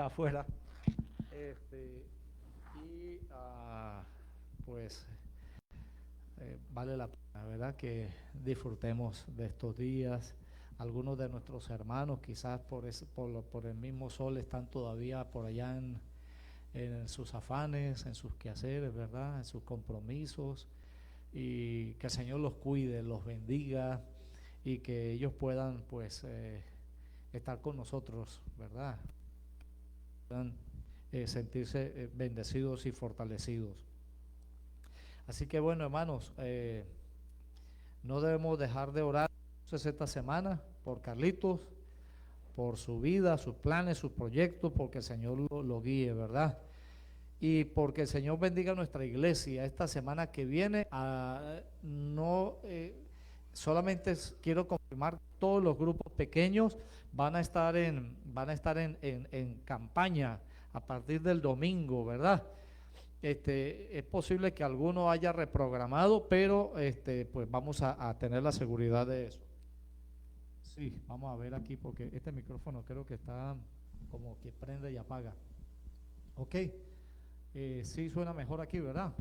afuera. Este, y pues vale la pena, ¿verdad? Que disfrutemos de estos días. Algunos de nuestros hermanos, quizás por el mismo sol, están todavía por allá en sus afanes, en sus quehaceres, ¿verdad? En sus compromisos. Y que el Señor los cuide, los bendiga y que ellos puedan, pues, estar con nosotros, ¿verdad? Puedan sentirse bendecidos y fortalecidos. Así que bueno, hermanos, no debemos dejar de orar esta semana por Carlitos, por su vida, sus planes, sus proyectos, porque el Señor lo guíe, ¿verdad? Y porque el Señor bendiga nuestra iglesia esta semana que viene. No solamente quiero confirmar que todos los grupos pequeños van a estar en campaña a partir del domingo, ¿verdad? Es posible que alguno haya reprogramado, pero pues vamos a tener la seguridad de eso. Sí, vamos a ver aquí porque este micrófono creo que está como que prende y apaga. Ok, sí suena mejor aquí, ¿verdad?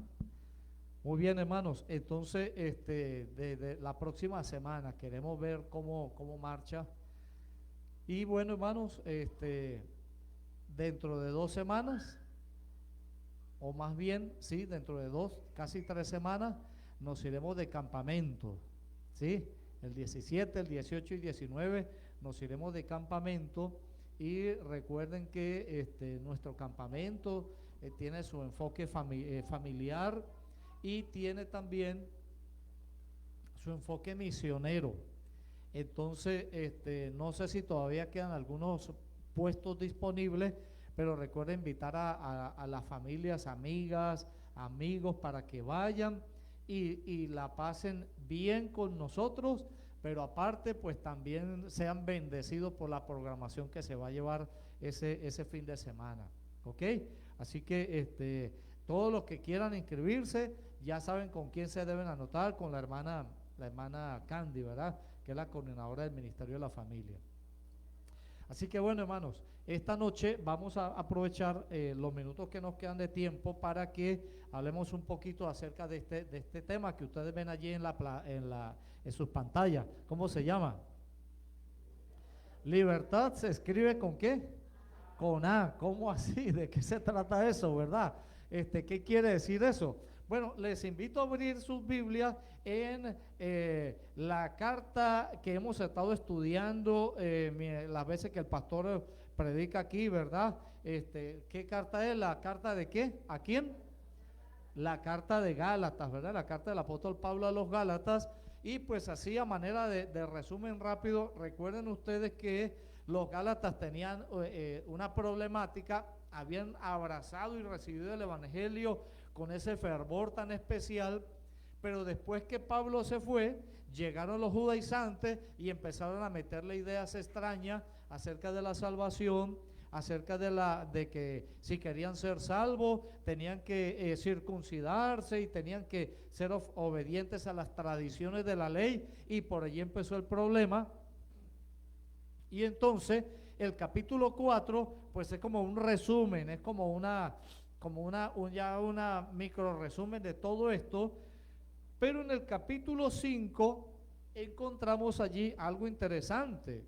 Muy bien, hermanos. Entonces, de la próxima semana queremos ver cómo marcha. Y bueno, hermanos, dentro de 2 semanas, o más bien, sí, dentro de casi 3 semanas, nos iremos de campamento, ¿sí? El 17, el 18 y 19 nos iremos de campamento. Y recuerden que nuestro campamento tiene su enfoque familiar y tiene también su enfoque misionero. Entonces, no sé si todavía quedan algunos puestos disponibles, pero recuerden invitar a las familias, amigas, amigos para que vayan y la pasen bien con nosotros, pero aparte pues también sean bendecidos por la programación que se va a llevar ese fin de semana, ¿ok? Así que todos los que quieran inscribirse ya saben con quién se deben anotar, con la hermana Candy, ¿verdad? Que es la coordinadora del Ministerio de la Familia. Así que bueno, hermanos, esta noche vamos a aprovechar los minutos que nos quedan de tiempo para que hablemos un poquito acerca de este tema que ustedes ven allí en sus pantallas. ¿Cómo se llama? Libertad se escribe ¿con qué? Con A. ¿Cómo así? ¿De qué se trata eso, verdad? ¿Qué quiere decir eso? Bueno, les invito a abrir sus Biblias en la carta que hemos estado estudiando las veces que el pastor predica aquí, ¿verdad? ¿Qué carta es? ¿La carta de qué? ¿A quién? La carta de Gálatas, ¿verdad? La carta del apóstol Pablo a los Gálatas. Y pues así a manera de resumen rápido, recuerden ustedes que los Gálatas tenían una problemática, habían abrazado y recibido el evangelio con ese fervor tan especial, pero después que Pablo se fue, llegaron los judaizantes y empezaron a meterle ideas extrañas acerca de la salvación, acerca de que si querían ser salvos tenían que circuncidarse y tenían que ser obedientes a las tradiciones de la ley, y por allí empezó el problema. Y entonces el capítulo 4 pues es como un resumen, es como una micro resumen de todo esto. Pero en el capítulo 5 encontramos allí algo interesante.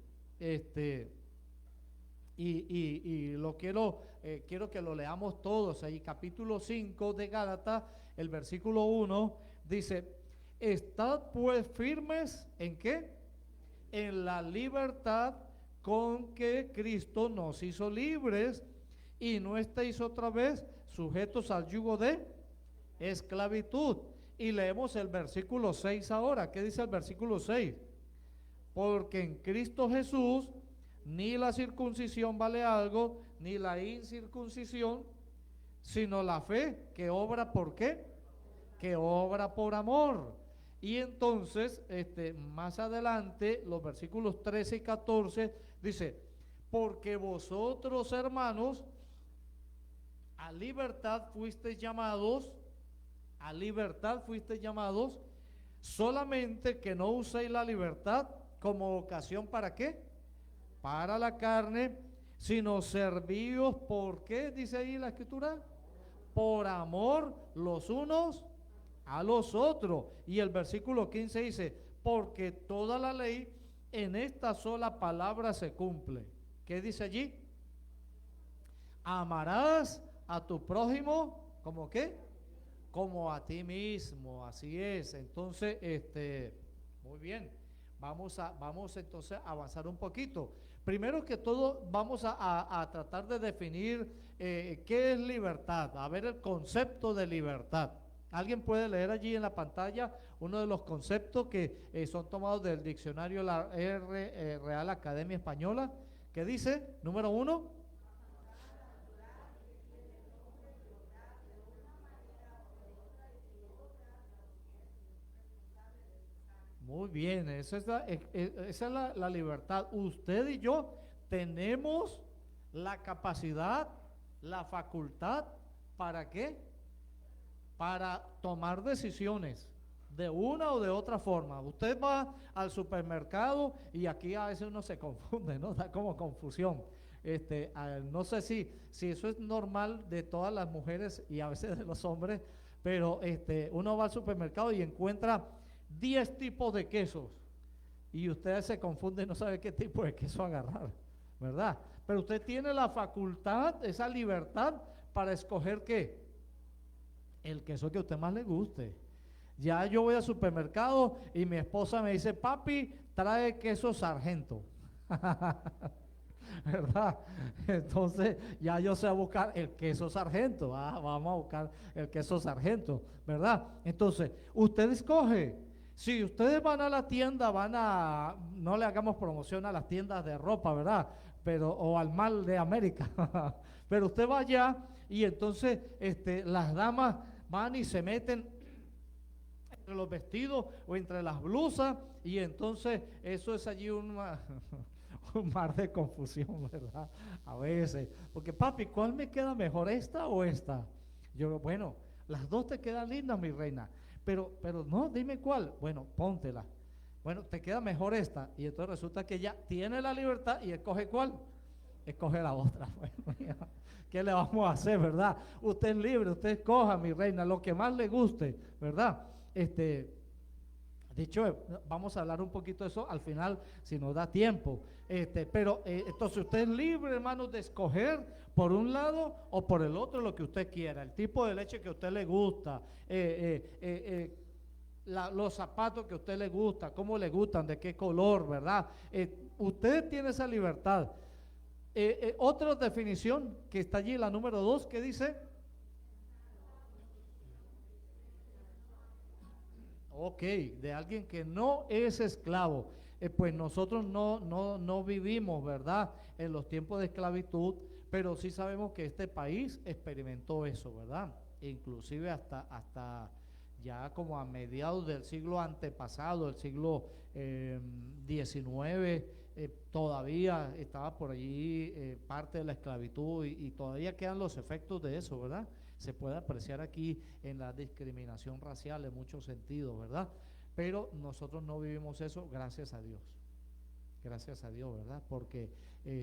Y quiero que lo leamos todos. Ahí capítulo 5 de Gálatas, el versículo 1 dice: estad pues firmes, ¿en qué? En la libertad con que Cristo nos hizo libres, y no estéis otra vez sujetos al yugo de esclavitud. Y leemos el versículo 6 ahora. ¿Qué dice el versículo 6? Porque en Cristo Jesús ni la circuncisión vale algo, ni la incircuncisión, sino la fe que obra ¿por qué? Que obra por amor. Y entonces, más adelante, los versículos 13 y 14, dice: porque vosotros, hermanos, a libertad fuisteis llamados, solamente que no uséis la libertad como ocasión ¿para qué? Para la carne, sino servíos, ¿por qué? Dice ahí la escritura, por amor los unos a los otros. Y el versículo 15 dice, porque toda la ley en esta sola palabra se cumple. ¿Qué dice allí? Amarás a tu prójimo, ¿como qué? Como a ti mismo, así es. Entonces, muy bien, vamos entonces a avanzar un poquito. Primero que todo, vamos a tratar de definir qué es libertad, a ver el concepto de libertad. ¿Alguien puede leer allí en la pantalla uno de los conceptos que son tomados del diccionario la Real Academia Española? ¿Qué dice? Número 1. Muy bien, esa es la libertad. Usted y yo tenemos la capacidad, la facultad, ¿para qué? Para tomar decisiones de una o de otra forma. Usted va al supermercado y aquí a veces uno se confunde, ¿no? Da como confusión. No sé si eso es normal de todas las mujeres y a veces de los hombres, pero uno va al supermercado y encuentra 10 tipos de quesos y usted se confunde y no sabe qué tipo de queso agarrar, ¿verdad? Pero usted tiene la facultad, esa libertad para escoger ¿qué? El queso que a usted más le guste. Ya yo voy al supermercado y mi esposa me dice, papi, trae queso Sargento. ¿Verdad? Entonces ya yo sé buscar el queso Sargento. Vamos a buscar el queso Sargento, ¿verdad? Entonces, usted escoge. Si ustedes van a la tienda, no le hagamos promoción a las tiendas de ropa, ¿verdad? O al Mall de América. Pero usted va allá y entonces las damas van y se meten entre los vestidos o entre las blusas y entonces eso es allí un mar de confusión, ¿verdad? A veces, porque papi, ¿cuál me queda mejor, esta o esta? Yo, bueno, las dos te quedan lindas, mi reina, pero no, dime cuál. Bueno, póntela. Bueno, te queda mejor esta. Y entonces resulta que ella tiene la libertad y escoge cuál. Escoge la otra. Bueno, ¿qué le vamos a hacer, verdad? Usted es libre, usted escoja, mi reina, lo que más le guste, ¿verdad? Dicho, vamos a hablar un poquito de eso al final, si nos da tiempo. Entonces usted es libre, hermanos, de escoger por un lado o por el otro lo que usted quiera, el tipo de leche que a usted le gusta, los zapatos que a usted le gusta, cómo le gustan, de qué color, ¿verdad? Usted tiene esa libertad. Otra definición que está allí, la número 2, que dice, ok, de alguien que no es esclavo. Pues nosotros no vivimos, ¿verdad?, en los tiempos de esclavitud, pero sí sabemos que este país experimentó eso, ¿verdad? Inclusive hasta ya como a mediados del siglo antepasado, el siglo XIX, todavía estaba por allí parte de la esclavitud y todavía quedan los efectos de eso, ¿verdad? Se puede apreciar aquí en la discriminación racial en muchos sentidos, ¿verdad? Pero nosotros no vivimos eso, gracias a Dios. Gracias a Dios, ¿verdad? Porque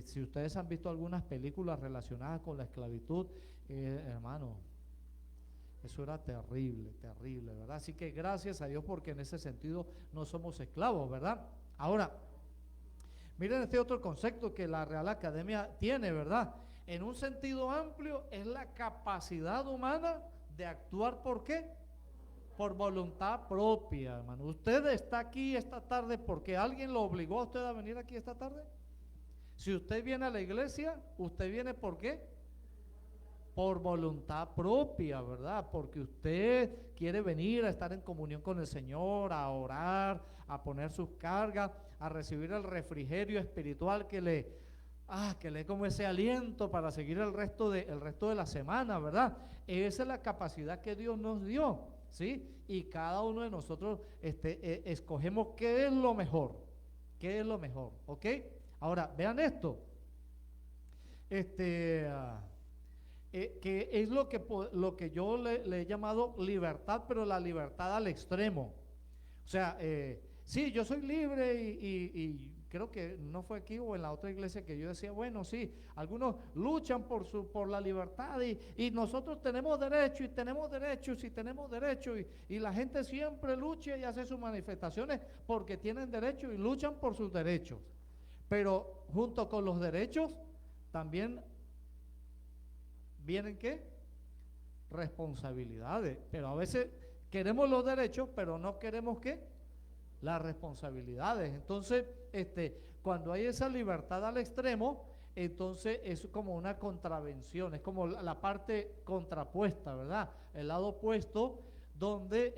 si ustedes han visto algunas películas relacionadas con la esclavitud, hermano, eso era terrible, terrible, ¿verdad? Así que gracias a Dios porque en ese sentido no somos esclavos, ¿verdad? Ahora, miren este otro concepto que la Real Academia tiene, ¿verdad? En un sentido amplio es la capacidad humana de actuar, ¿por qué? Por voluntad propia, hermano. ¿Usted está aquí esta tarde porque alguien lo obligó a usted a venir aquí esta tarde? Si usted viene a la iglesia, ¿usted viene por qué? Por voluntad propia, ¿verdad? Porque usted quiere venir a estar en comunión con el Señor, a orar, a poner sus cargas, a recibir el refrigerio espiritual que le dé como ese aliento para seguir el resto de la semana, ¿verdad? Esa es la capacidad que Dios nos dio, ¿sí? Y cada uno de nosotros escogemos qué es lo mejor, ¿ok? Ahora, vean esto, que es lo que yo le he llamado libertad, pero la libertad al extremo. O sea, sí, yo soy libre y creo que no fue aquí o en la otra iglesia que yo decía, bueno, sí, algunos luchan por la libertad y nosotros tenemos derecho y tenemos derechos y tenemos derechos y la gente siempre lucha y hace sus manifestaciones porque tienen derecho y luchan por sus derechos. Pero junto con los derechos también vienen ¿qué? Responsabilidades. Pero a veces queremos los derechos, pero no queremos ¿qué? Las responsabilidades. Entonces, cuando hay esa libertad al extremo, entonces es como una contravención, es como la parte contrapuesta, ¿verdad? El lado opuesto, donde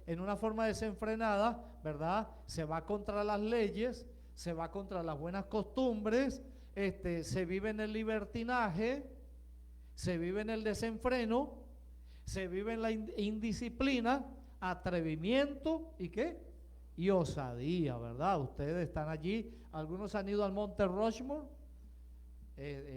en una forma desenfrenada, ¿verdad? Se va contra las leyes, se va contra las buenas costumbres, se vive en el libertinaje, se vive en el desenfreno, se vive en la indisciplina, atrevimiento y ¿qué? Y osadía, ¿verdad? Ustedes están allí, algunos han ido al Monte Rushmore,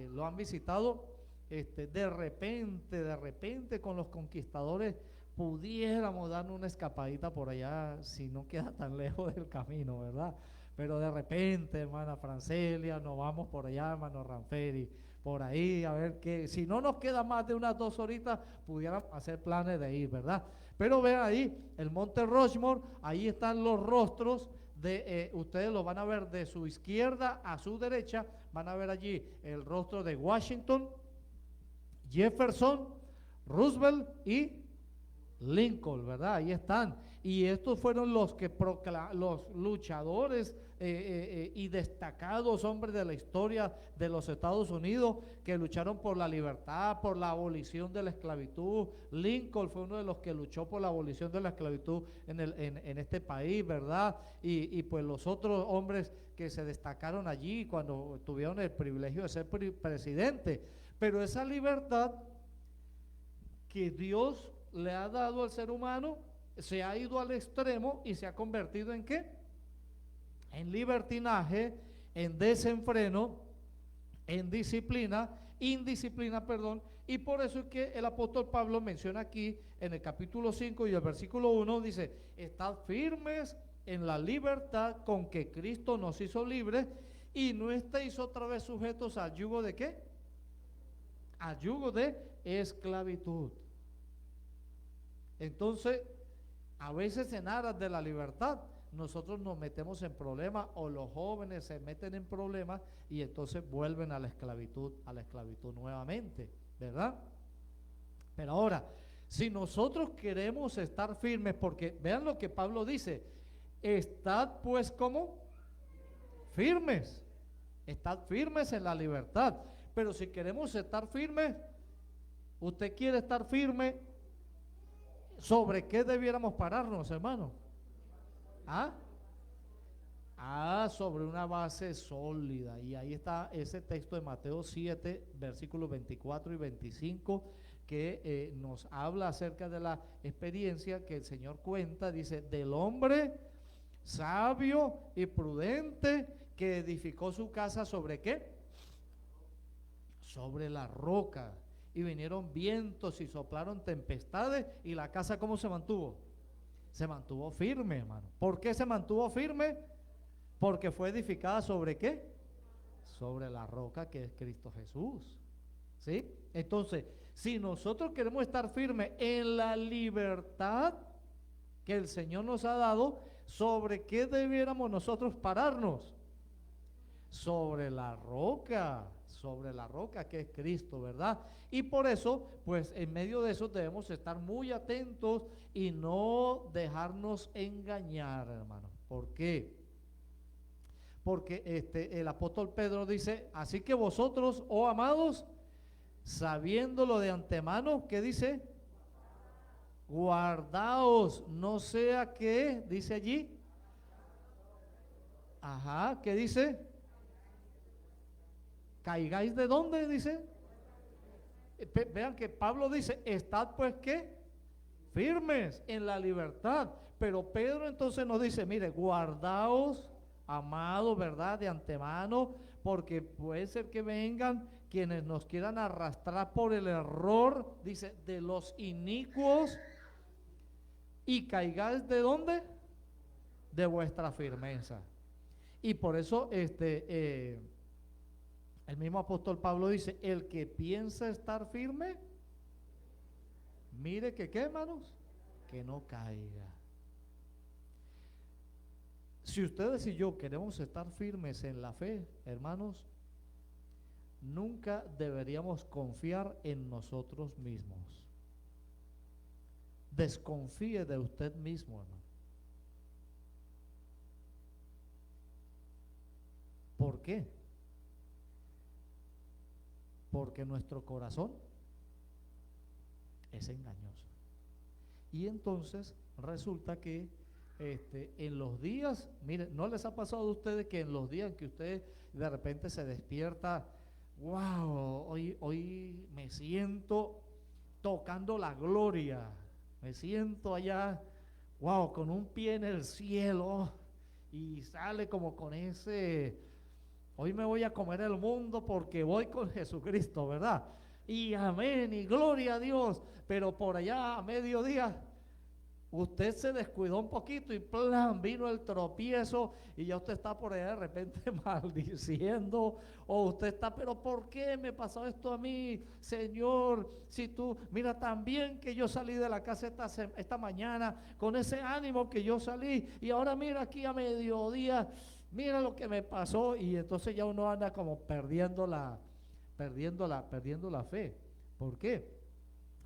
lo han visitado, de repente con los conquistadores pudiéramos darnos una escapadita por allá, si no queda tan lejos del camino, ¿verdad? Pero de repente, hermana Francelia, nos vamos por allá, hermano Ranferi, por ahí, a ver qué, si no nos queda más de unas 2 horitas, pudiéramos hacer planes de ir, ¿verdad? Pero vean ahí, el Monte Rushmore, ahí están los rostros de, ustedes lo van a ver de su izquierda a su derecha, van a ver allí el rostro de Washington, Jefferson, Roosevelt y Lincoln, ¿verdad? Ahí están. Y estos fueron los luchadores y destacados hombres de la historia de los Estados Unidos que lucharon por la libertad, por la abolición de la esclavitud. Lincoln fue uno de los que luchó por la abolición de la esclavitud en este país, ¿verdad? Y pues los otros hombres que se destacaron allí cuando tuvieron el privilegio de ser presidente. Pero esa libertad que Dios le ha dado al ser humano se ha ido al extremo y se ha convertido ¿en qué? En libertinaje, en desenfreno, en indisciplina, perdón, y por eso es que el apóstol Pablo menciona aquí en el capítulo 5 y el versículo 1, dice, estad firmes en la libertad con que Cristo nos hizo libres y no estéis otra vez sujetos al yugo de ¿qué? Al yugo de esclavitud. Entonces, a veces en aras de la libertad, nosotros nos metemos en problemas o los jóvenes se meten en problemas y entonces vuelven a la esclavitud nuevamente, ¿verdad? Pero ahora, si nosotros queremos estar firmes, porque vean lo que Pablo dice, estad pues como firmes, estad firmes en la libertad, pero si queremos estar firmes, usted quiere estar firme, ¿sobre qué debiéramos pararnos, hermano? Sobre una base sólida. Y ahí está ese texto de Mateo 7, versículos 24 y 25, que nos habla acerca de la experiencia que el Señor cuenta. Dice, del hombre sabio y prudente que edificó su casa ¿sobre qué? Sobre la roca. Y vinieron vientos y soplaron tempestades y la casa ¿cómo se mantuvo? Se mantuvo firme, hermano. ¿Por qué se mantuvo firme? Porque fue edificada ¿sobre qué? Sobre la roca que es Cristo Jesús. ¿Sí? Entonces, si nosotros queremos estar firmes en la libertad que el Señor nos ha dado, ¿sobre qué debiéramos nosotros pararnos? Sobre la roca que es Cristo, ¿verdad? Y por eso, pues en medio de eso debemos estar muy atentos y no dejarnos engañar, hermano. ¿Por qué? Porque el apóstol Pedro dice, así que vosotros, oh amados, sabiéndolo de antemano, ¿qué dice? Guardaos, no sea que, dice allí, ¿qué dice? ¿Caigáis de dónde? Dice. Vean que Pablo dice, estad pues ¿qué? Firmes en la libertad. Pero Pedro entonces nos dice, mire, guardaos, amados, ¿verdad? De antemano, porque puede ser que vengan quienes nos quieran arrastrar por el error, dice, de los inicuos, y caigáis ¿de dónde? de vuestra firmeza. Y por eso el mismo apóstol Pablo dice, el que piensa estar firme, mire que qué, hermanos, que no caiga. Si ustedes y yo queremos estar firmes en la fe, hermanos, nunca deberíamos confiar en nosotros mismos. Desconfíe de usted mismo, hermano. ¿Por qué? Porque nuestro corazón es engañoso. Y entonces resulta que en los días, miren, ¿no les ha pasado a ustedes que en los días que usted de repente se despierta, wow, hoy me siento tocando la gloria, me siento allá, wow, con un pie en el cielo, y sale como con ese, hoy me voy a comer el mundo porque voy con Jesucristo, ¿verdad? Y amén, y gloria a Dios, pero por allá a mediodía usted se descuidó un poquito y plan, vino el tropiezo y ya usted está por allá de repente maldiciendo, o usted está, pero ¿por qué me pasó esto a mí, Señor? Si tú, mira también que yo salí de la casa esta mañana con ese ánimo que yo salí, y ahora mira aquí a mediodía, mira lo que me pasó, y entonces ya uno anda como perdiendo la fe. ¿Por qué?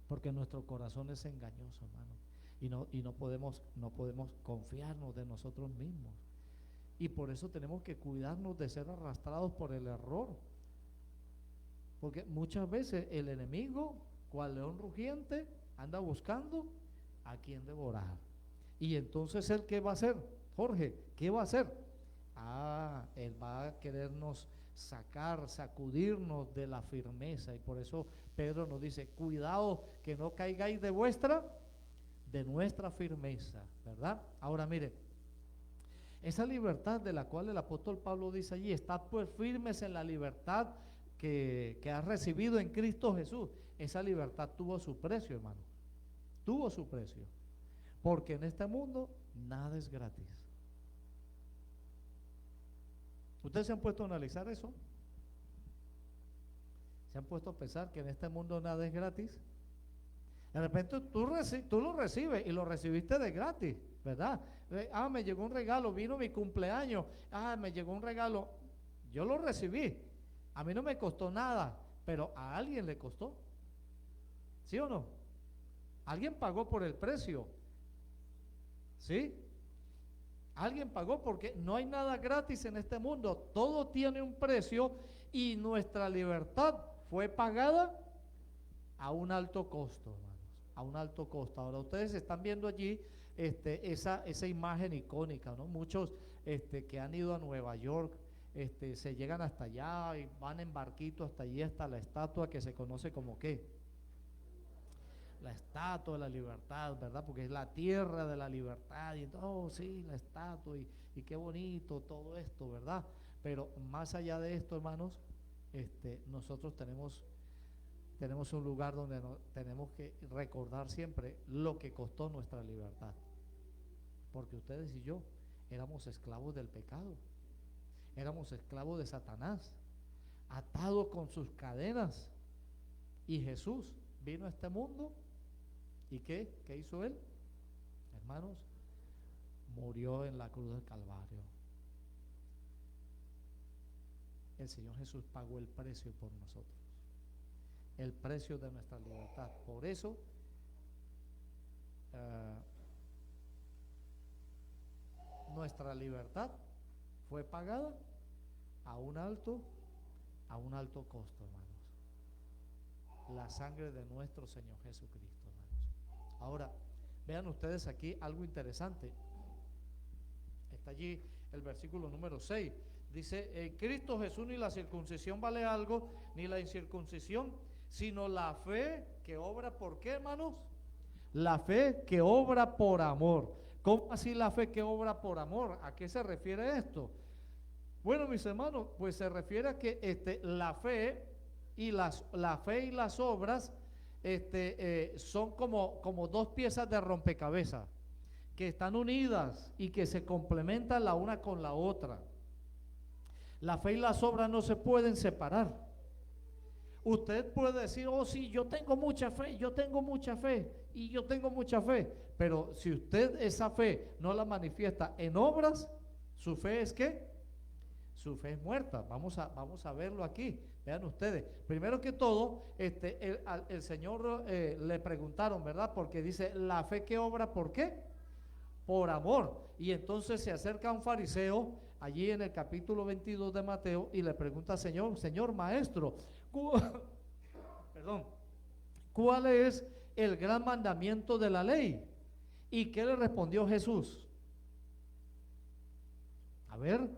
Porque nuestro corazón es engañoso, hermano. Y no podemos confiarnos de nosotros mismos. Y por eso tenemos que cuidarnos de ser arrastrados por el error. Porque muchas veces el enemigo, cual león rugiente, anda buscando a quien devorar. Y entonces ¿él qué va a hacer? Jorge, ¿qué va a hacer? Él va a querernos sacudirnos de la firmeza. Y por eso Pedro nos dice, cuidado que no caigáis de nuestra firmeza, ¿verdad? Ahora mire, esa libertad de la cual el apóstol Pablo dice allí, estad pues firmes en la libertad que has recibido en Cristo Jesús. Esa libertad tuvo su precio, hermano, tuvo su precio, porque en este mundo nada es gratis. ¿Ustedes se han puesto a analizar eso? ¿Se han puesto a pensar que en este mundo nada es gratis? De repente tú lo recibes y lo recibiste de gratis, ¿verdad? Me llegó un regalo, vino mi cumpleaños, me llegó un regalo, yo lo recibí, a mí no me costó nada, pero a alguien le costó, ¿sí o no? Alguien pagó por el precio, ¿sí? Alguien pagó, porque no hay nada gratis en este mundo, todo tiene un precio, y nuestra libertad fue pagada a un alto costo, hermanos, a un alto costo. Ahora ustedes están viendo allí esa imagen icónica, ¿no? Muchos que han ido a Nueva York, se llegan hasta allá y van en barquito hasta allí, hasta la estatua que se conoce como ¿qué? La estatua de la libertad, ¿verdad? Porque es la tierra de la libertad, y entonces, sí, la estatua, y qué bonito todo esto, ¿verdad? Pero más allá de esto, hermanos, nosotros tenemos un lugar donde tenemos que recordar siempre lo que costó nuestra libertad, porque ustedes y yo éramos esclavos del pecado, éramos esclavos de Satanás, atados con sus cadenas, y Jesús vino a este mundo. ¿Y qué hizo él? Hermanos, murió en la cruz del Calvario. El Señor Jesús pagó el precio por nosotros, el precio de nuestra libertad. Por eso nuestra libertad fue pagada a un alto costo, hermanos. La sangre de nuestro Señor Jesucristo, hermanos. Ahora, vean ustedes aquí algo interesante. Está allí el versículo número 6. Dice, en Cristo Jesús ni la circuncisión vale algo, ni la incircuncisión, sino la fe que obra ¿por qué, hermanos? La fe que obra por amor. ¿Cómo así la fe que obra por amor? ¿A qué se refiere esto? Bueno, mis hermanos, pues se refiere a que la fe y las obras son como dos piezas de rompecabezas que están unidas y que se complementan la una con la otra. La fe y las obras no se pueden separar. Usted puede decir, oh sí, yo tengo mucha fe, yo tengo mucha fe y yo tengo mucha fe, pero si usted esa fe no la manifiesta en obras, ¿su fe es qué? Su fe es muerta. Vamos a verlo aquí. Vean ustedes. Primero que todo, el Señor le preguntaron, ¿verdad? Porque dice, la fe que obra, ¿por qué? Por amor. Y entonces se acerca un fariseo allí en el capítulo 22 de Mateo y le pregunta, Señor maestro, perdón, ¿cuál es el gran mandamiento de la ley? ¿Y qué le respondió Jesús? A ver,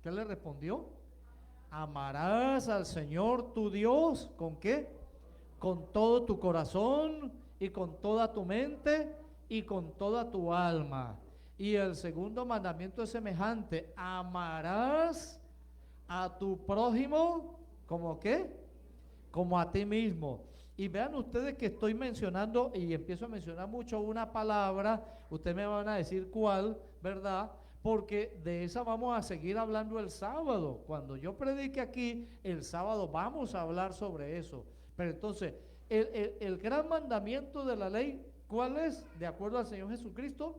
¿qué le respondió? Amarás al Señor tu Dios, ¿con qué? Con todo tu corazón y con toda tu mente y con toda tu alma. Y el segundo mandamiento es semejante: amarás a tu prójimo, ¿como qué? Como a ti mismo. Y vean ustedes que estoy mencionando, y empiezo a mencionar mucho una palabra, ustedes me van a decir cuál, ¿verdad? Porque de esa vamos a seguir hablando el sábado. Cuando yo predique aquí, el sábado vamos a hablar sobre eso. Pero entonces, el gran mandamiento de la ley, ¿cuál es? De acuerdo al Señor Jesucristo,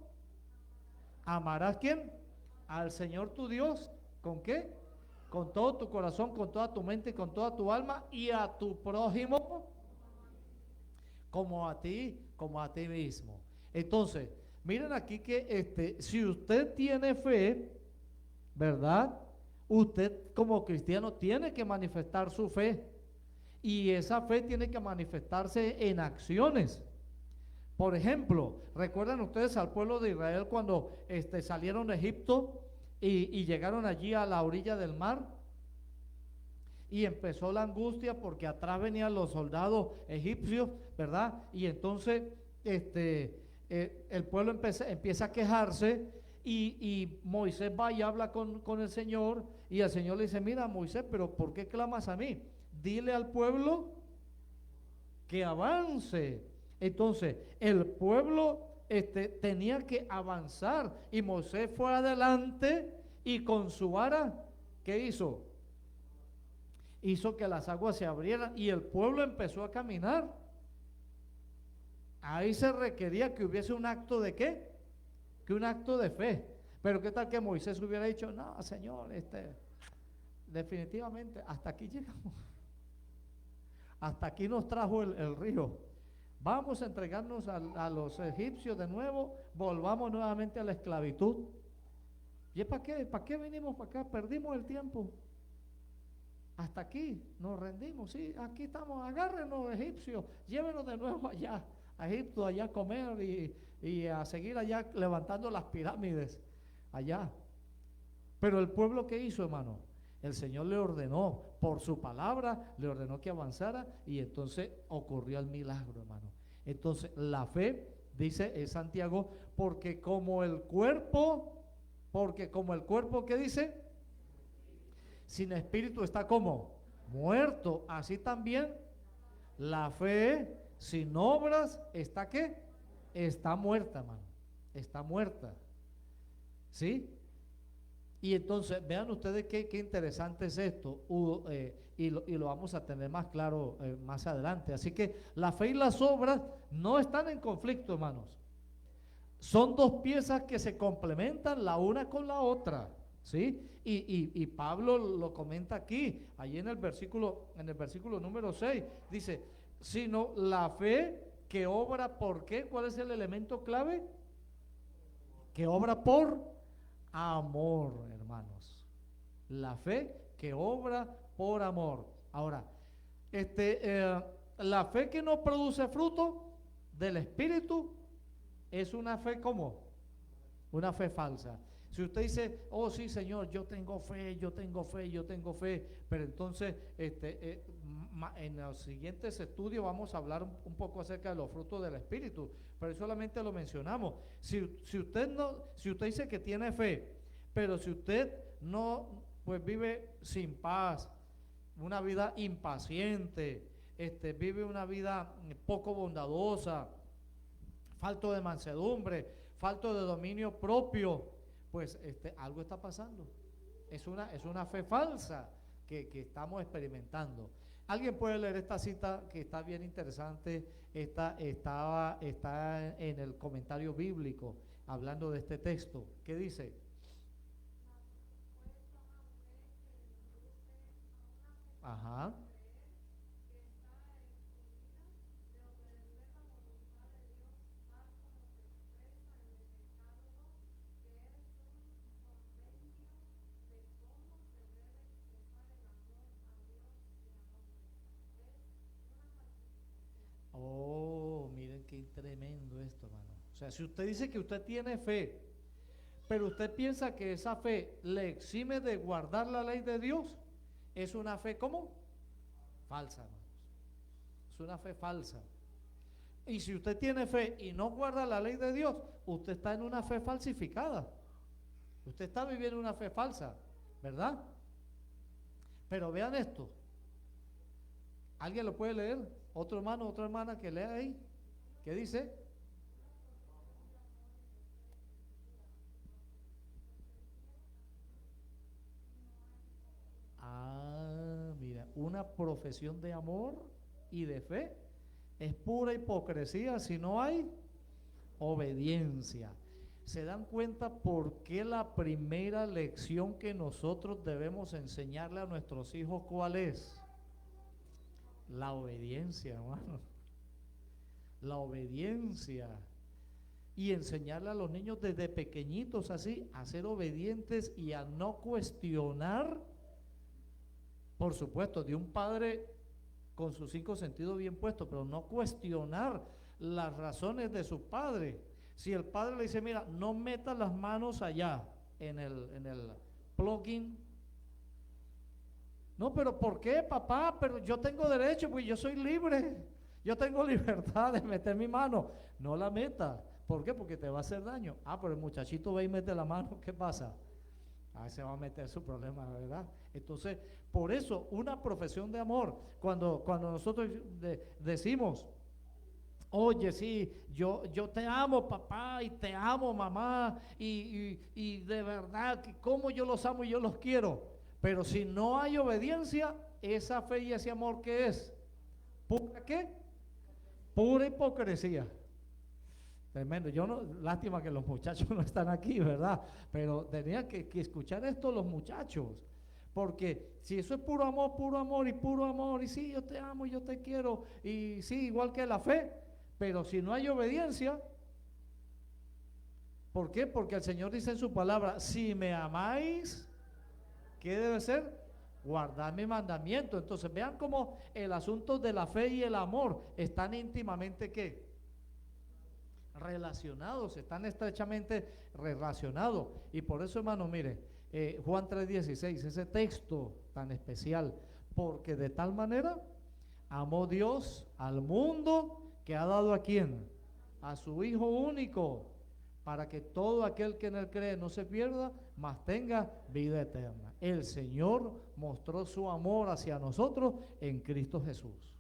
amarás ¿quién? Al Señor tu Dios, ¿con qué? Con todo tu corazón, con toda tu mente, con toda tu alma, y a tu prójimo como a ti mismo. Entonces, miren aquí que si usted tiene fe, ¿verdad? Usted como cristiano tiene que manifestar su fe, y esa fe tiene que manifestarse en acciones. Por ejemplo, ¿recuerdan ustedes al pueblo de Israel cuando salieron de Egipto y llegaron allí a la orilla del mar? Y empezó la angustia porque atrás venían los soldados egipcios, ¿verdad? Y entonces el pueblo empieza a quejarse y Moisés va y habla con el Señor, y el Señor le dice, mira Moisés, pero ¿por qué clamas a mí? Dile al pueblo que avance. Entonces el pueblo tenía que avanzar, y Moisés fue adelante y con su vara, ¿qué hizo? Hizo que las aguas se abrieran y el pueblo empezó a caminar. Ahí se requería que hubiese un acto de ¿qué? Que un acto de fe. Pero qué tal que Moisés hubiera dicho, no Señor, definitivamente hasta aquí llegamos, hasta aquí nos trajo el río, vamos a entregarnos a los egipcios de nuevo, volvamos nuevamente a la esclavitud. ¿Y para qué? ¿Para qué venimos para acá? Perdimos el tiempo. Hasta aquí nos rendimos, sí, aquí estamos, agárrenos egipcios, llévenos de nuevo allá, a Egipto, allá a comer y a seguir allá levantando las pirámides, allá. Pero el pueblo, ¿qué hizo, hermano? El Señor le ordenó, por su palabra, le ordenó que avanzara, y entonces ocurrió el milagro, hermano. Entonces, la fe, dice Santiago, porque como el cuerpo, ¿qué dice? Sin espíritu está como muerto, así también la fe sin obras está ¿qué? Está muerta, hermano, está muerta, ¿sí? Y entonces vean ustedes qué interesante es esto, y lo vamos a tener más claro más adelante. Así que la fe y las obras no están en conflicto, hermanos, son dos piezas que se complementan la una con la otra, ¿sí? Y Pablo lo comenta aquí, allí en el versículo número 6, dice, sino la fe que obra ¿por qué? ¿Cuál es el elemento clave? Que obra por amor, hermanos. La fe que obra por amor. Ahora, la fe que no produce fruto del Espíritu es una fe ¿cómo? Una fe falsa. Si usted dice, oh sí Señor, yo tengo fe, pero entonces en los siguientes estudios vamos a hablar un poco acerca de los frutos del Espíritu, pero solamente lo mencionamos. Si usted dice que tiene fe, pero si usted no, pues vive sin paz, una vida impaciente, vive una vida poco bondadosa, falto de mansedumbre, falto de dominio propio, pues algo está pasando. Es una fe falsa que estamos experimentando. ¿Alguien puede leer esta cita que está bien interesante? Está en el comentario bíblico hablando de este texto. ¿Qué dice? Ajá. Oh, miren qué tremendo esto, hermano. O sea, si usted dice que usted tiene fe, pero usted piensa que esa fe le exime de guardar la ley de Dios, es una fe, ¿cómo? Falsa, hermanos. Es una fe falsa. Y si usted tiene fe y no guarda la ley de Dios, usted está en una fe falsificada. Usted está viviendo una fe falsa, ¿verdad? Pero vean esto. ¿Alguien lo puede leer? Otro hermano, otra hermana que lea ahí. ¿Qué dice? Ah, mira, una profesión de amor y de fe es pura hipocresía si no hay obediencia. ¿Se dan cuenta por qué la primera lección que nosotros debemos enseñarle a nuestros hijos cuál es? La obediencia, hermano. La obediencia. Y enseñarle a los niños desde pequeñitos así a ser obedientes y a no cuestionar, por supuesto, de un padre con sus 5 sentidos bien puestos, pero no cuestionar las razones de su padre. Si el padre le dice, mira, no metas las manos allá en el plugin. No, pero ¿por qué, papá? Pero yo tengo derecho, pues yo soy libre. Yo tengo libertad de meter mi mano. No la meta. ¿Por qué? Porque te va a hacer daño. Ah, pero el muchachito va y mete la mano, ¿qué pasa? Ahí se va a meter su problema, ¿verdad? Entonces, por eso, una profesión de amor, cuando nosotros decimos, oye, sí, yo te amo, papá, y te amo, mamá, y de verdad, cómo yo los amo y yo los quiero. Pero si no hay obediencia, esa fe y ese amor, ¿qué es? ¿Pura qué? Pura hipocresía. Tremendo. Yo no, lástima que los muchachos no están aquí, ¿verdad? Pero tenían que escuchar esto los muchachos. Porque si eso es puro amor y sí, yo te amo, yo te quiero, y sí, igual que la fe, pero si no hay obediencia, ¿por qué? Porque el Señor dice en su palabra, si me amáis, ¿qué debe ser? Guardar mi mandamiento. Entonces vean cómo el asunto de la fe y el amor están íntimamente ¿qué? Relacionados, están estrechamente relacionados. Y por eso, hermano, mire, Juan 3:16, ese texto tan especial, porque de tal manera amó Dios al mundo que ha dado ¿a quién? A su Hijo único, para que todo aquel que en él cree no se pierda, mas tenga vida eterna. El Señor mostró su amor hacia nosotros en Cristo Jesús.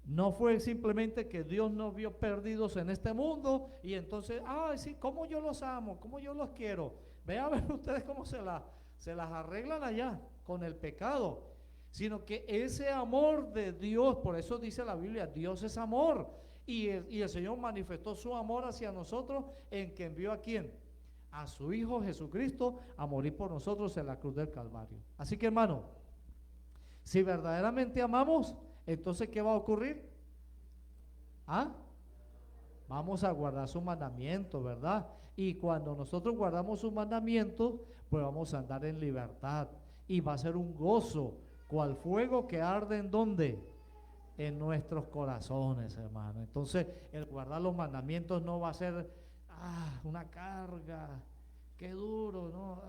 No fue simplemente que Dios nos vio perdidos en este mundo y entonces, ay, sí, cómo yo los amo, cómo yo los quiero. Vean a ver ustedes cómo se las arreglan allá con el pecado. Sino que ese amor de Dios, por eso dice la Biblia, Dios es amor. Y el Señor manifestó su amor hacia nosotros en que envió ¿a quién? A su Hijo Jesucristo a morir por nosotros en la cruz del Calvario. Así que, hermano, si verdaderamente amamos, entonces ¿qué va a ocurrir? ¿Ah? Vamos a guardar sus mandamientos, ¿verdad? Y cuando nosotros guardamos sus mandamientos, pues vamos a andar en libertad. Y va a ser un gozo, cual fuego que arde ¿en dónde? En nuestros corazones, hermano. Entonces, el guardar los mandamientos no va a ser una carga, qué duro, ¿no?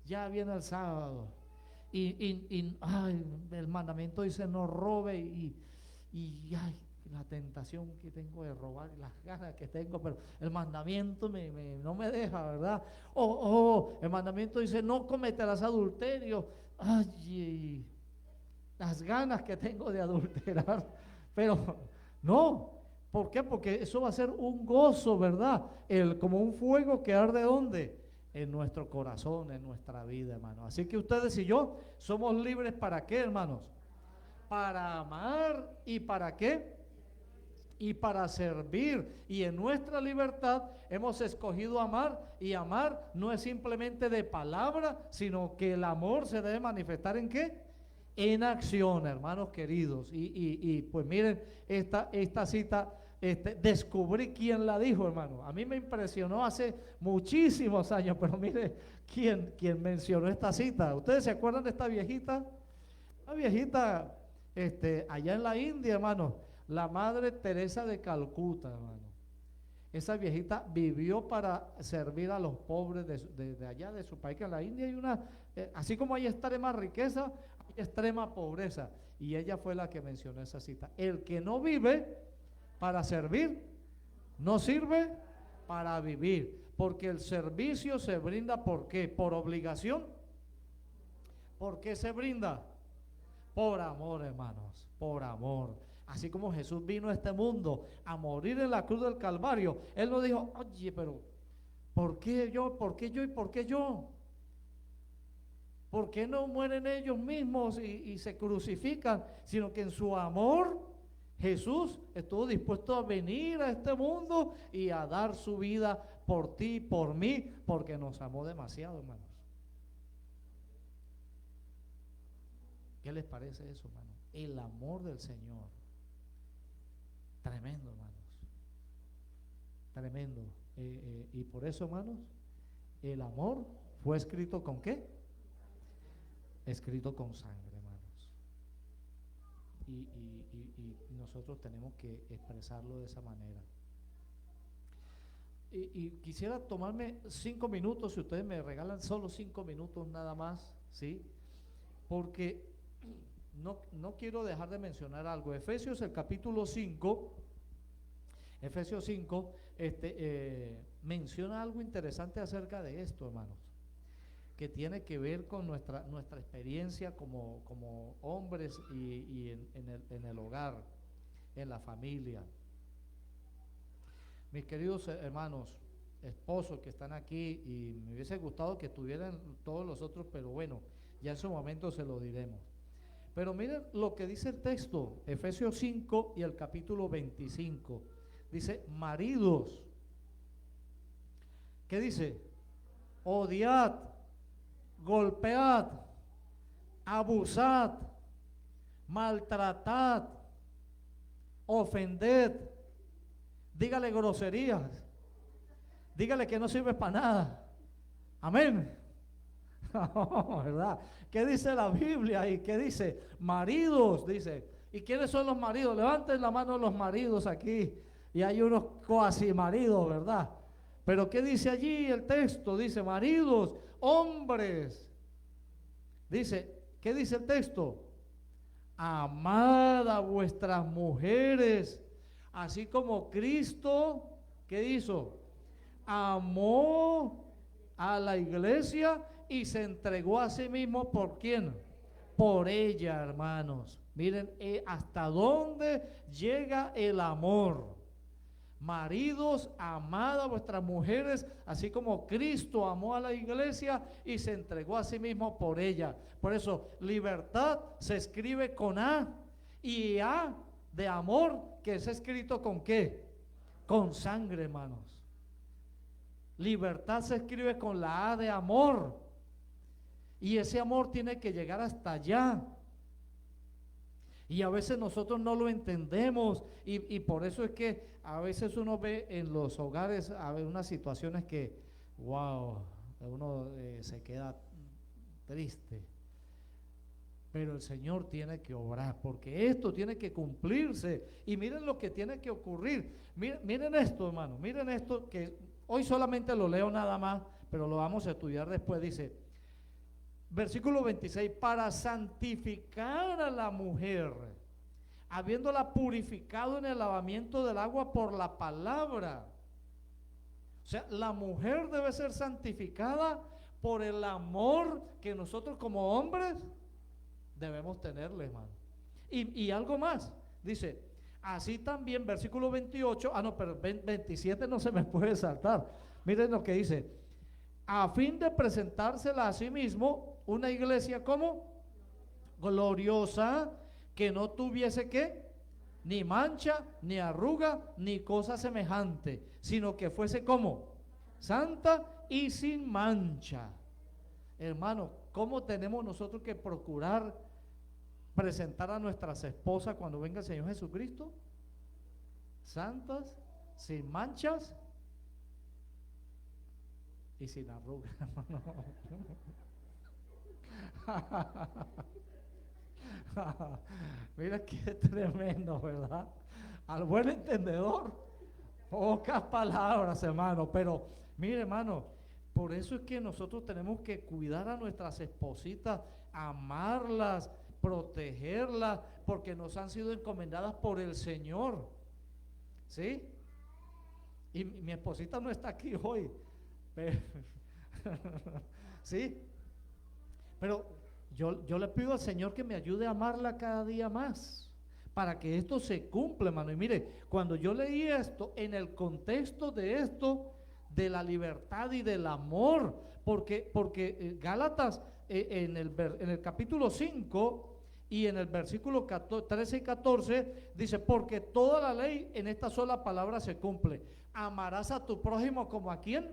Ya viene el sábado. El mandamiento dice no robe y la tentación que tengo de robar y las ganas que tengo, pero el mandamiento no me deja, ¿verdad? El mandamiento dice no cometerás adulterio. Ay, las ganas que tengo de adulterar, pero no, ¿Por qué? Porque eso va a ser un gozo, ¿verdad? Como un fuego que arde ¿dónde? En nuestro corazón, en nuestra vida, hermanos. Así que ustedes y yo somos libres ¿para qué, hermanos? Para amar y ¿para qué? Y para servir. Y en nuestra libertad hemos escogido amar, y amar no es simplemente de palabra, sino que el amor se debe manifestar ¿en qué? En acción, hermanos queridos. Y pues miren, esta cita, descubrí quién la dijo, hermano. A mí me impresionó hace muchísimos años, pero mire quién mencionó esta cita. ¿Ustedes se acuerdan de esta viejita? Una viejita allá en la India, hermano, la Madre Teresa de Calcuta, hermano. Esa viejita vivió para servir a los pobres de allá, de su país, que en la India hay así como hay extrema riqueza, hay extrema pobreza. Y ella fue la que mencionó esa cita. El que no vive para servir, no sirve para vivir. Porque el servicio se brinda, ¿por qué? ¿Por obligación? ¿Por qué se brinda? Por amor, hermanos, por amor. Así como Jesús vino a este mundo a morir en la cruz del Calvario, Él no dijo, oye, pero ¿por qué yo? ¿Por qué yo? ¿Y por qué yo? ¿Por qué no mueren ellos mismos y se crucifican? Sino que en su amor Jesús estuvo dispuesto a venir a este mundo y a dar su vida por ti, por mí, porque nos amó demasiado, hermanos. ¿Qué les parece eso, hermano? El amor del Señor. Tremendo, hermanos. Tremendo. Y por eso, hermanos, el amor fue escrito ¿con qué? Escrito con sangre, hermanos. Y nosotros tenemos que expresarlo de esa manera. Y quisiera tomarme 5 minutos, si ustedes me regalan solo 5 minutos nada más, ¿sí? Porque no quiero dejar de mencionar algo. Efesios, el capítulo 5, Efesios 5, menciona algo interesante acerca de esto, hermanos, que tiene que ver con nuestra experiencia como hombres y en el hogar, en la familia. Mis queridos hermanos, esposos que están aquí, y me hubiese gustado que estuvieran todos los otros, pero bueno, ya en su momento se lo diremos. Pero miren lo que dice el texto, Efesios 5 y el capítulo 25. Dice, maridos, ¿qué dice? Odiad, golpead, abusad, maltratad, ofended, dígale groserías, dígale que no sirve para nada. Amén. ¿Verdad? ¿Qué dice la Biblia? ¿Y qué dice? Maridos, dice. ¿Y quiénes son los maridos? Levanten la mano los maridos aquí. Y hay unos cuasi maridos, ¿verdad? Pero ¿qué dice allí el texto? Dice, maridos, hombres. Dice, ¿qué dice el texto? Amad a vuestras mujeres, así como Cristo, ¿qué hizo? Amó a la iglesia y se entregó a sí mismo. ¿Por quién? Por ella, hermanos. Miren hasta dónde llega el amor. Maridos, amad a vuestras mujeres, así como Cristo amó a la iglesia y se entregó a sí mismo por ella. Por eso, libertad se escribe con A, y A de amor, que es escrito ¿con qué? Con sangre, hermanos. Libertad se escribe con la A de amor, y ese amor tiene que llegar hasta allá. Y a veces nosotros no lo entendemos, y por eso es que a veces uno ve en los hogares unas situaciones que, wow, uno se queda triste. Pero el Señor tiene que obrar, porque esto tiene que cumplirse. Y miren lo que tiene que ocurrir. Miren esto, hermano, miren esto, que hoy solamente lo leo nada más, pero lo vamos a estudiar después. Dice, versículo 26, para santificar a la mujer, habiéndola purificado en el lavamiento del agua por la palabra. O sea, la mujer debe ser santificada por el amor que nosotros como hombres debemos tenerle, hermano. Y algo más, dice, Así también, versículo 28, pero 27 no se me puede saltar. Miren lo que dice: a fin de presentársela a sí mismo una iglesia como gloriosa, que no tuviese ¿qué? Ni mancha, ni arruga, ni cosa semejante, sino que fuese como santa y sin mancha. Hermano, ¿cómo tenemos nosotros que procurar presentar a nuestras esposas cuando venga el Señor Jesucristo? Santas, sin manchas y sin arrugas, hermano. Mira qué tremendo, ¿verdad? Al buen entendedor, pocas palabras, hermano. Pero mire, hermano, por eso es que nosotros tenemos que cuidar a nuestras espositas, amarlas, protegerlas, porque nos han sido encomendadas por el Señor, ¿sí? Y mi esposita no está aquí hoy, pero ¿sí? Pero yo le pido al Señor que me ayude a amarla cada día más, para que esto se cumpla, hermano. Y mire, cuando yo leí esto, en el contexto de esto, de la libertad y del amor, porque Gálatas en el capítulo 5 y en el versículo 13 y 14 dice: porque toda la ley en esta sola palabra se cumple: amarás a tu prójimo como a quién,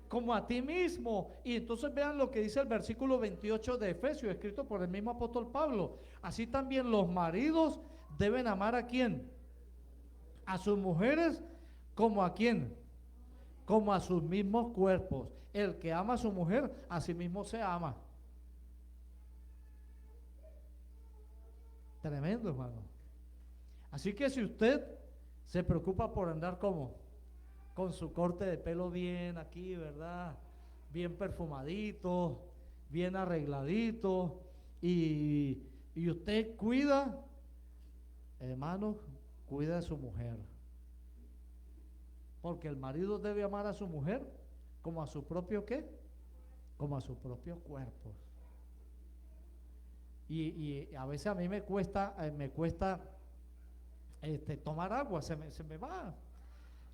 como a ti mismo. Y entonces vean lo que dice el versículo 28 de Efesios, escrito por el mismo apóstol Pablo: así también los maridos deben amar a quién, a sus mujeres, como a quién, como a sus mismos cuerpos. El que ama a su mujer, a sí mismo se ama. Tremendo, hermano. Así que si usted se preocupa por andar como con su corte de pelo bien aquí, ¿verdad? Bien perfumadito, bien arregladito, y usted cuida, hermano, cuida de su mujer. Porque el marido debe amar a su mujer como a su propio ¿qué? Como a su propio cuerpo. Y a veces a mí me cuesta tomar agua, se me va.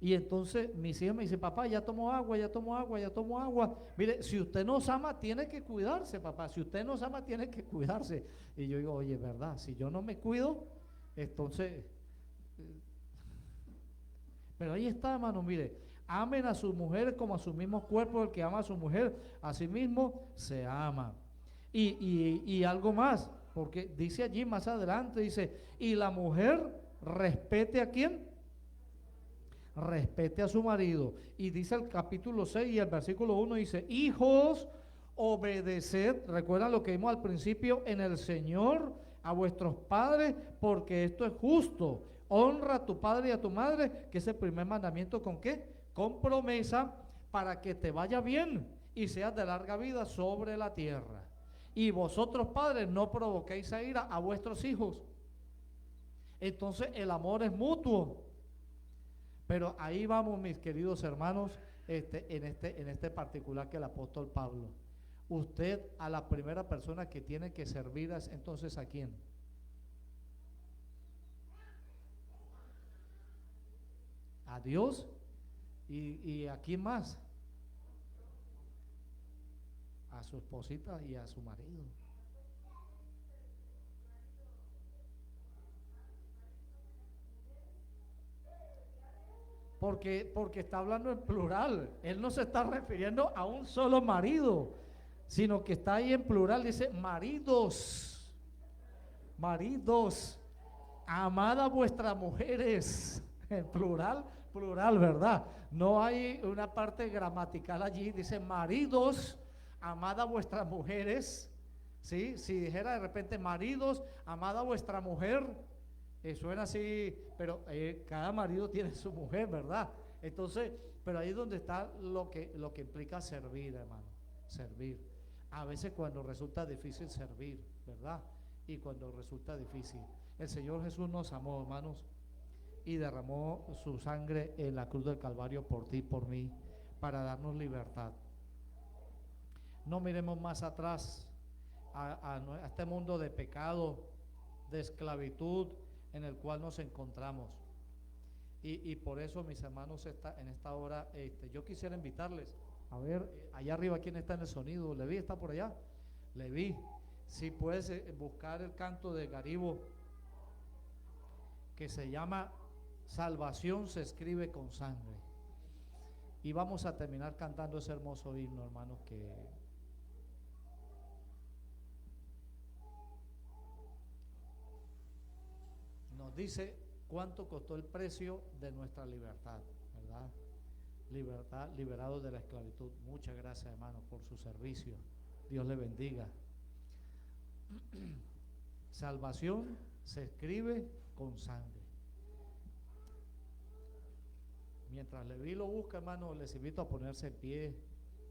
Y entonces mis hijos me dicen: papá, ya tomo agua, ya tomo agua, ya tomo agua. Mire, si usted nos ama, tiene que cuidarse, papá. Si usted nos ama, tiene que cuidarse. Y yo digo: oye, ¿verdad? Si yo no me cuido, entonces... Pero ahí está, hermano, mire: amen a sus mujeres como a sus mismos cuerpos. El que ama a su mujer, a sí mismo se ama. Y algo más, porque dice allí más adelante, dice: y la mujer respete ¿a quién? Respete a su marido. Y dice el capítulo 6 y el versículo 1, dice: hijos, obedeced, recuerdan lo que vimos al principio, en el Señor, a vuestros padres, porque esto es justo. Honra a tu padre y a tu madre, que es el primer mandamiento. ¿Con qué? Con promesa, para que te vaya bien y seas de larga vida sobre la tierra. Y vosotros, padres, no provoquéis a ira a vuestros hijos. Entonces el amor es mutuo. Pero ahí vamos, mis queridos hermanos, en este particular que el apóstol Pablo. Usted, a la primera persona que tiene que servir es entonces ¿a quién? A Dios. ¿Y a quién más? A su esposita y a su marido. Porque está hablando en plural. Él no se está refiriendo a un solo marido, sino que está ahí en plural. Dice: maridos, maridos, amad a vuestras mujeres. En plural, plural, ¿verdad? No hay una parte gramatical allí. Dice: maridos, amad a vuestras mujeres. ¿Sí? Si dijera de repente: maridos, amad a vuestra mujer, suena así, pero cada marido tiene su mujer, ¿verdad? Entonces, pero ahí es donde está lo que implica servir, hermano. Servir. A veces cuando resulta difícil servir, ¿verdad? Y cuando resulta difícil. El Señor Jesús nos amó, hermanos, y derramó su sangre en la cruz del Calvario por ti y por mí, para darnos libertad. No miremos más atrás a este mundo de pecado, de esclavitud, en el cual nos encontramos. Y por eso, mis hermanos, en esta hora, yo quisiera invitarles a ver, allá arriba, ¿quién está en el sonido? Leví está por allá. Leví, si puedes buscar el canto de Garibo, que se llama Salvación se escribe con sangre. Y vamos a terminar cantando ese hermoso himno, hermanos, que nos dice cuánto costó el precio de nuestra libertad, ¿verdad? Libertad, liberados de la esclavitud. Muchas gracias, hermanos, por su servicio. Dios le bendiga. Salvación se escribe con sangre. Mientras Leví lo busca, hermanos, les invito a ponerse en pie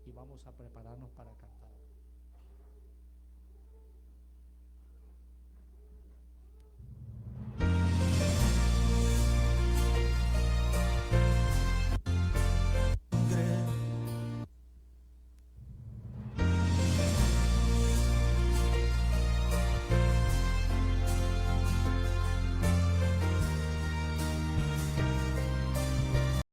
y vamos a prepararnos para cantar.